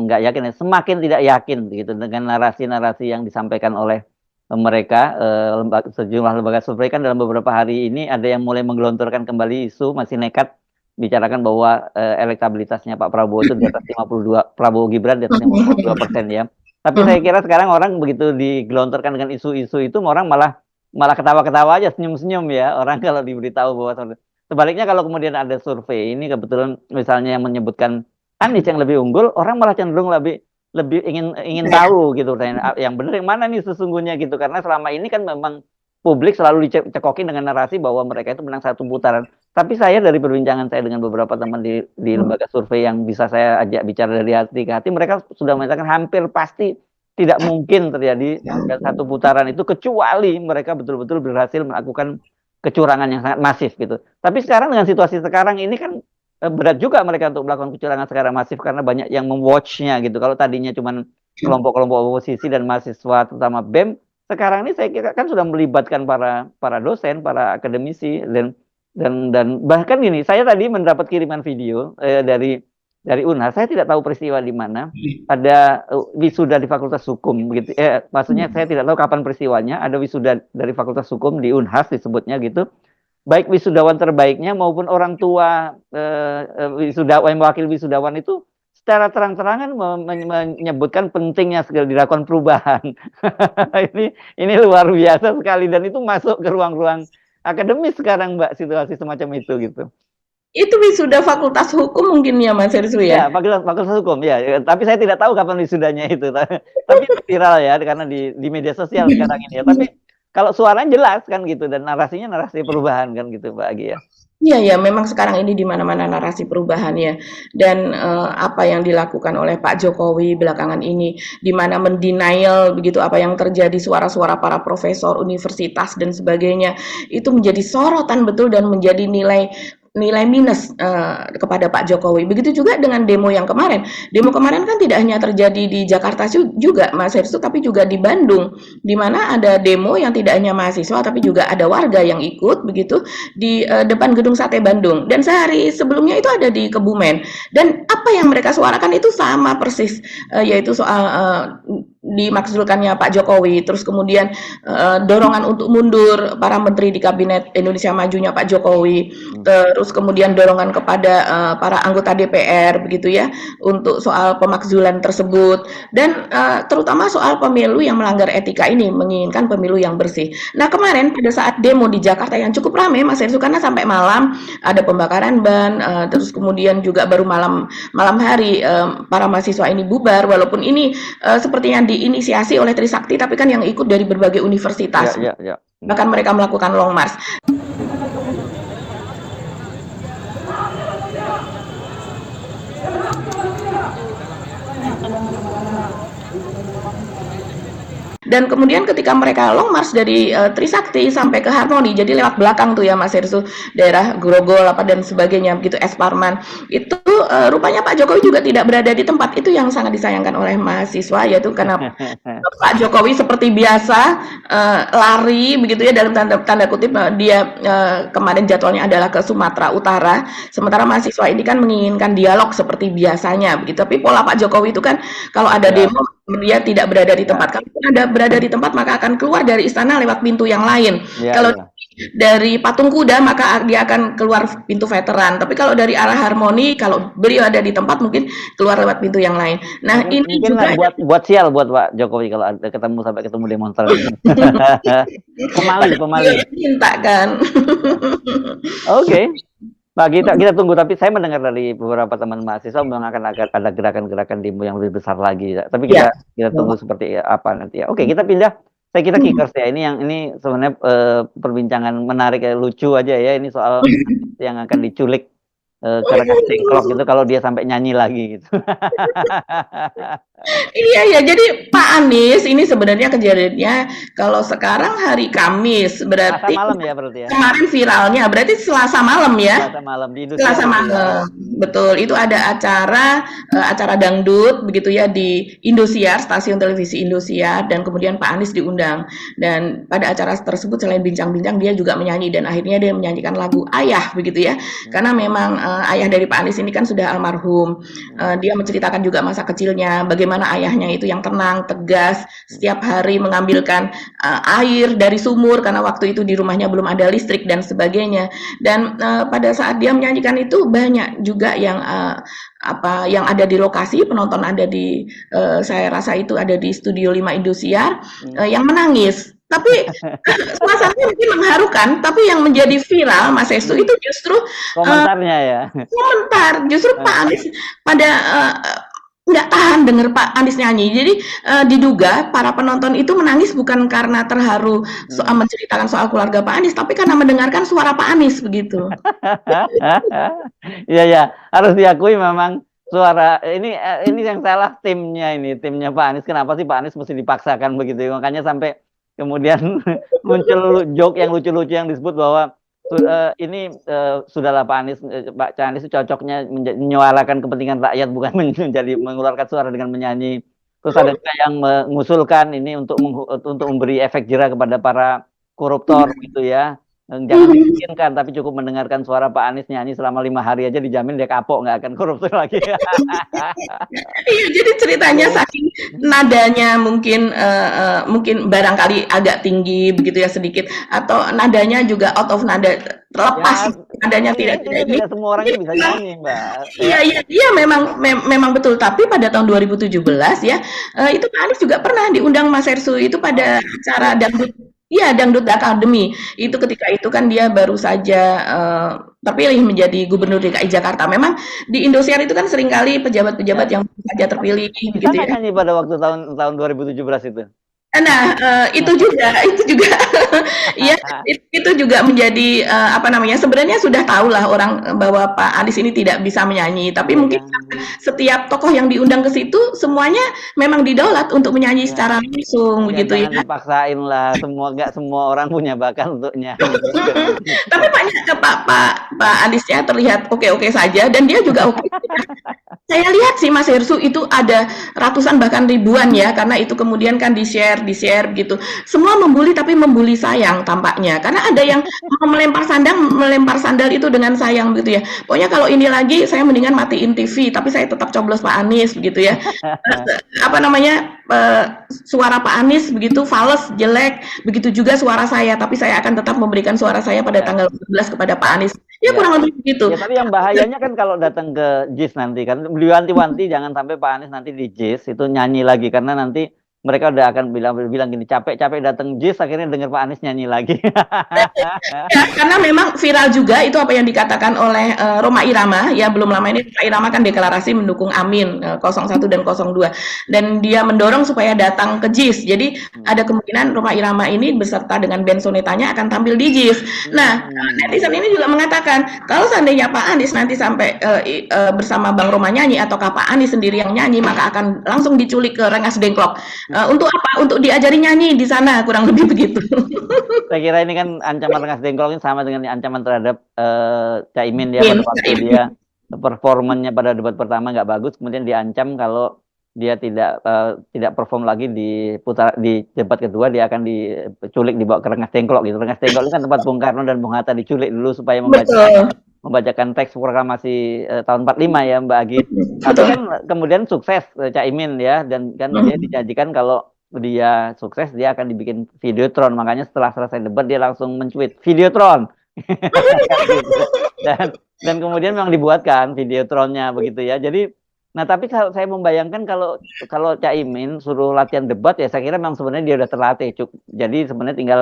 nggak yakin ya, semakin tidak yakin gitu dengan narasi-narasi yang disampaikan oleh mereka. Sejumlah lembaga survei kan dalam beberapa hari ini ada yang mulai menggelontorkan kembali isu masih nekat bicarakan bahwa elektabilitasnya Pak Prabowo itu di atas 52, Prabowo Gibran di atas 52% ya. Tapi saya kira sekarang orang begitu digelontorkan dengan isu-isu itu, orang malah ketawa-ketawa aja, senyum-senyum ya orang kalau diberitahu bahwa sebaliknya kalau kemudian ada survei ini kebetulan misalnya yang menyebutkan Anies yang lebih unggul, orang malah cenderung lebih ingin tahu gitu, yang benar yang mana nih sesungguhnya gitu, karena selama ini kan memang publik selalu dicekokin dengan narasi bahwa mereka itu menang satu putaran. Tapi saya dari perbincangan saya dengan beberapa teman di lembaga survei yang bisa saya ajak bicara dari hati ke hati, mereka sudah mengatakan hampir pasti tidak mungkin terjadi satu putaran itu kecuali mereka betul-betul berhasil melakukan kecurangan yang sangat masif gitu. Tapi sekarang dengan situasi sekarang ini kan berat juga mereka untuk melakukan kecurangan secara masif karena banyak yang memwatchnya gitu. Kalau tadinya cuma kelompok-kelompok oposisi dan mahasiswa terutama BEM, sekarang ini saya kira kan sudah melibatkan para dosen, para akademisi dan bahkan gini, saya tadi mendapat kiriman video dari Unhas. Saya tidak tahu peristiwa di mana. Ada wisuda di Fakultas Hukum begitu. Maksudnya saya tidak tahu kapan peristiwanya. Ada wisuda dari Fakultas Hukum di Unhas disebutnya gitu. Baik wisudawan terbaiknya maupun orang tua wisudawan, wakil wisudawan itu secara terang-terangan menyebutkan pentingnya segera dilakukan perubahan. ini luar biasa sekali dan itu masuk ke ruang-ruang akademis sekarang, Mbak, situasi semacam itu gitu. Itu wisuda Fakultas Hukum mungkin ya, Mas Hersu ya? Ya, Fakultas Hukum ya. Tapi saya tidak tahu kapan wisudanya itu. Tapi viral ya karena di media sosial sekarang ini ya. Tapi kalau suaranya jelas kan gitu dan narasinya narasi perubahan kan gitu, Mbak Agi ya. Iya ya, memang sekarang ini di mana-mana narasi perubahannya. Dan apa yang dilakukan oleh Pak Jokowi belakangan ini, di mana mendenial begitu apa yang terjadi, suara-suara para profesor universitas dan sebagainya, itu menjadi sorotan betul dan menjadi nilai minus kepada Pak Jokowi. Begitu juga dengan demo yang kemarin. Demo kemarin kan tidak hanya terjadi di Jakarta juga, Mas Hersu, tapi juga di Bandung, di mana ada demo yang tidak hanya mahasiswa, tapi juga ada warga yang ikut begitu di depan Gedung Sate Bandung. Dan sehari sebelumnya itu ada di Kebumen. Dan apa yang mereka suarakan itu sama persis, yaitu soal dimakzulkannya Pak Jokowi, terus kemudian dorongan untuk mundur para menteri di kabinet Indonesia Majunya Pak Jokowi, terus kemudian dorongan kepada para anggota DPR begitu ya untuk soal pemakzulan tersebut, dan terutama soal pemilu yang melanggar etika ini, menginginkan pemilu yang bersih. Nah kemarin pada saat demo di Jakarta yang cukup ramai Mas Hersу, karena sampai malam ada pembakaran ban, terus kemudian juga baru malam hari para mahasiswa ini bubar, walaupun ini sepertinya diinisiasi oleh Trisakti, tapi kan yang ikut dari berbagai universitas, bahkan mereka melakukan long march. Dan kemudian ketika mereka long march dari Trisakti sampai ke Harmoni, jadi lewat belakang tuh ya Mas Herssu, daerah Grogol apa dan sebagainya begitu, Es Parman, itu rupanya Pak Jokowi juga tidak berada di tempat. Itu yang sangat disayangkan oleh mahasiswa, yaitu karena Pak Jokowi seperti biasa lari begitu ya, dalam tanda kutip, dia kemarin jadwalnya adalah ke Sumatera Utara, sementara mahasiswa ini kan menginginkan dialog seperti biasanya begitu. Tapi pola Pak Jokowi itu kan kalau ada demo dia tidak berada di tempat. Kalau ada berada di tempat maka akan keluar dari istana lewat pintu yang lain. Kalau dari Patung Kuda maka dia akan keluar pintu veteran. Tapi kalau dari arah Harmoni, kalau beliau ada di tempat mungkin keluar lewat pintu yang lain. Nah ini mungkin juga buat sial buat Pak Jokowi kalau ada ketemu demonstran. Pemali. Minta kan. Oke. Pak, kita tunggu, tapi saya mendengar dari beberapa teman mahasiswa memang akan ada gerakan-gerakan demo yang lebih besar lagi. Tapi kita tunggu seperti apa nanti ya. Oke, kita pindah. Saya kira kickers ya. Ini sebenarnya perbincangan menarik, lucu aja ya. Ini soal yang akan diculik karena cengklok gitu kalau dia sampai nyanyi lagi gitu. Iya ya, jadi Pak Anies ini sebenarnya kejadiannya kalau sekarang hari Kamis, berarti Selasa malam ya berarti ya. Kemarin viralnya berarti Selasa malam ya. Selasa malam di Indonesia. Selasa malam. Betul, itu ada acara dangdut begitu ya di Indosiar, stasiun televisi Indosiar, dan kemudian Pak Anies diundang. Dan pada acara tersebut selain bincang-bincang dia juga menyanyi, dan akhirnya dia menyanyikan lagu Ayah begitu ya. Karena memang ayah dari Pak Anies ini kan sudah almarhum. Dia menceritakan juga masa kecilnya, bagaimana ayahnya itu yang tenang, tegas, setiap hari mengambilkan air dari sumur karena waktu itu di rumahnya belum ada listrik dan sebagainya. Dan pada saat dia menyanyikan itu banyak juga yang yang ada di lokasi, penonton ada di saya rasa itu ada di Studio 5 Indosiar yang menangis. Tapi suasananya mungkin mengharukan, tapi yang menjadi viral Mas Hestu itu justru komentarnya ya. Komentar justru Pak Anies pada nggak tahan dengar Pak Anies nyanyi. Jadi diduga para penonton itu menangis bukan karena terharu menceritakan soal keluarga Pak Anies, tapi karena mendengarkan suara Pak Anies begitu. Iya, harus diakui memang suara ini yang salah timnya Pak Anies. Kenapa sih Pak Anies mesti dipaksakan begitu? Makanya sampai kemudian muncul joke yang lucu-lucu yang disebut bahwa sudahlah Pak Anies itu cocoknya menyuarakan kepentingan rakyat, bukan menjadi mengeluarkan suara dengan menyanyi. Terus ada juga yang mengusulkan ini untuk memberi efek jera kepada para koruptor gitu ya. Jangan diizinkan, tapi cukup mendengarkan suara Pak Anies nyanyi selama 5 hari aja dijamin dia kapok, nggak akan koruptor lagi. Iya, jadi ceritanya saking nadanya mungkin barangkali agak tinggi begitu ya sedikit, atau nadanya juga out of nada, terlepas nadanya tidak semua orang bisa nyanyi, Mbak. Iya memang betul. Tapi pada tahun 2017 ya itu Pak Anies juga pernah diundang Mas Herssu itu pada acara dangdut. Iya, Dangdut Academy. Itu ketika itu kan dia baru saja terpilih menjadi Gubernur DKI Jakarta. Memang di Indosiar itu kan seringkali pejabat-pejabat yang baru saja terpilih gitu ya. Nyanyi pada waktu tahun 2017 itu. Nah, itu juga ya, itu juga menjadi sebenarnya sudah tahulah orang bahwa Pak Anies ini tidak bisa menyanyi, tapi mungkin setiap tokoh yang diundang ke situ semuanya memang didaulat untuk menyanyi secara langsung begitu ya. Dipaksain lah, nggak semua orang punya bakat untuk nyanyi. Tapi Pak Aniesnya terlihat oke-oke saja, dan dia juga oke. Saya lihat sih Mas Herssu itu ada ratusan bahkan ribuan ya, karena itu kemudian kan di-share gitu. Semua membuli, tapi membuli sayang tampaknya. Karena ada yang melempar sandal itu dengan sayang gitu ya. Pokoknya kalau ini lagi saya mendingan matiin TV, tapi saya tetap coblos Pak Anies begitu ya. suara Pak Anies begitu fals, jelek, begitu juga suara saya, tapi saya akan tetap memberikan suara saya pada tanggal 14 kepada Pak Anies. Ya, kurang lebih begitu. Ya, tapi yang bahayanya kan kalau datang ke JIS nanti kan diwanti-wanti jangan sampai Pak Anies nanti di JIS itu nyanyi lagi karena nanti mereka udah akan bilang gini, capek-capek datang JIS akhirnya dengar Pak Anies nyanyi lagi. Ya, karena memang viral juga itu apa yang dikatakan oleh Rhoma Irama, ya belum lama ini Rhoma Irama kan deklarasi mendukung Amin 01 dan 02 dan dia mendorong supaya datang ke JIS. Jadi ada kemungkinan Rhoma Irama ini beserta dengan Ben Sonetanya akan tampil di JIS. Nah, netizen ini juga mengatakan kalau seandainya Pak Anies nanti sampai bersama Bang Rhoma nyanyi ataukah Pak Anies sendiri yang nyanyi maka akan langsung diculik ke Rengas Dengklok. Untuk apa? Untuk diajari nyanyi di sana, kurang lebih begitu. Saya kira ini kan ancaman Rengas Dengklok ini sama dengan ancaman terhadap Caimin ya pada waktu dia performanya pada debat pertama nggak bagus, kemudian diancam kalau dia tidak perform lagi di debat kedua dia akan diculik dibawa ke Rengas Dengklok gitu. Rengas Dengklok itu kan tempat Bung Karno dan Bung Hatta diculik dulu supaya membacakan teks proklamasi tahun 45 ya Mbak Agi. Tapi kan kemudian sukses Caimin ya dan kan dia dijanjikan kalau dia sukses dia akan dibikin videotron, makanya setelah selesai debat dia langsung mencuit videotron. dan kemudian memang dibuatkan videotronnya begitu ya. Jadi nah tapi kalau saya membayangkan kalau Caimin suruh latihan debat ya saya kira memang sebenarnya dia udah terlatih jadi sebenarnya tinggal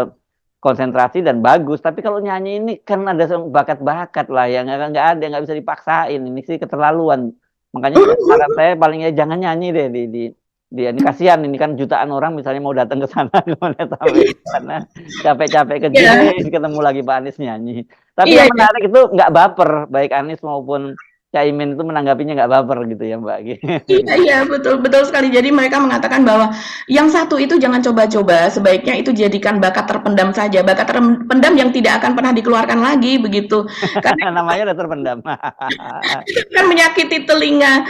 konsentrasi dan bagus. Tapi kalau nyanyi ini kan ada bakat-bakat lah yang nggak ada, nggak bisa dipaksain. Ini sih keterlaluan. Makanya saran saya paling ya jangan nyanyi deh ini kasihan ini kan jutaan orang misalnya mau datang ke sana kemudian sampai ke sana capek-capek ke sini ketemu lagi Pak Anies nyanyi. Tapi yang menarik itu nggak baper baik Anies maupun Caimin itu menanggapinya nggak baper gitu ya Mbak Agi. Iya betul sekali. Jadi mereka mengatakan bahwa yang satu itu jangan coba-coba, sebaiknya itu jadikan bakat terpendam saja, bakat terpendam yang tidak akan pernah dikeluarkan lagi begitu. Karena namanya udah terpendam. kan menyakiti telinga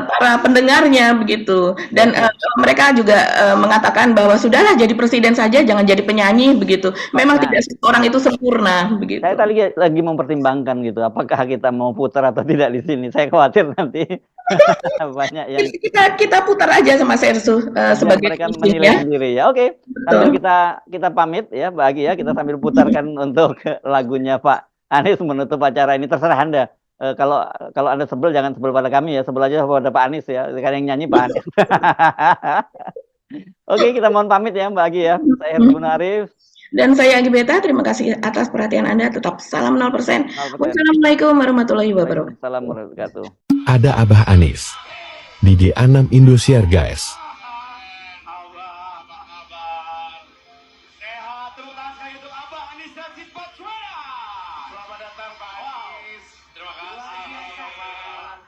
para pendengarnya begitu. Dan mereka juga mengatakan bahwa sudahlah jadi presiden saja, jangan jadi penyanyi begitu. Memang tidak orang itu sempurna begitu. Saya tadi lagi mempertimbangkan gitu, apakah kita mau putar atau tidak di sini. Saya khawatir nanti banyak yang kita putar aja sama Sersu sebagai mereka menilai sendiri ya. Oke. Sambil kita pamit ya Mbak Agi ya, kita sambil putarkan untuk lagunya Pak Anies menutup acara ini. Terserah Anda. Kalau Anda sebel jangan sebel pada kami ya, sebel aja pada Pak Anies ya. Sekarang yang nyanyi Pak Anies. Oke, kita mohon pamit ya Mbak Agi ya. Saya Heru Arif. Dan saya Agi Beta, terima kasih atas perhatian Anda. Tetap salam 0%. Wassalamualaikum warahmatullahi wabarakatuh. Assalamualaikum warahmatullahi wabarakatuh. Ada Abah Anies di G6 Indosiar guys. Selamat datang Pak Anies. Terima kasih.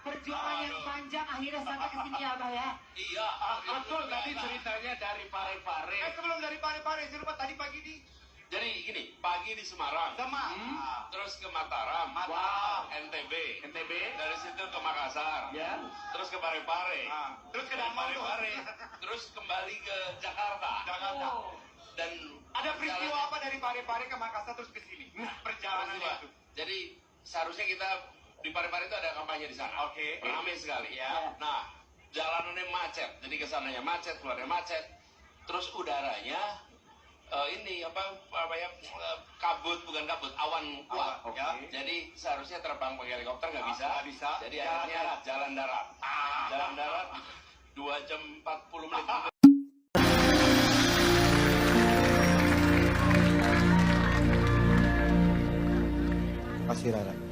Perjuangan yang panjang akhirnya sampai ke sini ya Abah ya. Iya, betul tadi ceritanya dari Parepare. Sebelum dari Parepare, saya lupa tadi pagi di. Jadi gini, pagi di Semarang, terus ke Mataram, NTB, dari situ ke Makassar, terus ke Parepare, Terus ke Damang tuh. Parepare, terus kembali ke Jakarta. Dan Ada peristiwa apa dari Parepare ke Makassar terus ke sini? Perjalanan peristiwa. itu. Jadi seharusnya kita di Parepare itu ada kampanye di sana. Oke. Ramai sekali. Nah, jalanannya macet. Jadi kesananya macet, keluarnya macet. Terus udaranya ini kabut, bukan kabut, awan kuat. Jadi seharusnya terbang pakai helikopter nggak bisa. Jadi akhirnya jalan darat. Jalan darat 2 jam 40 menit. Kasih Rara.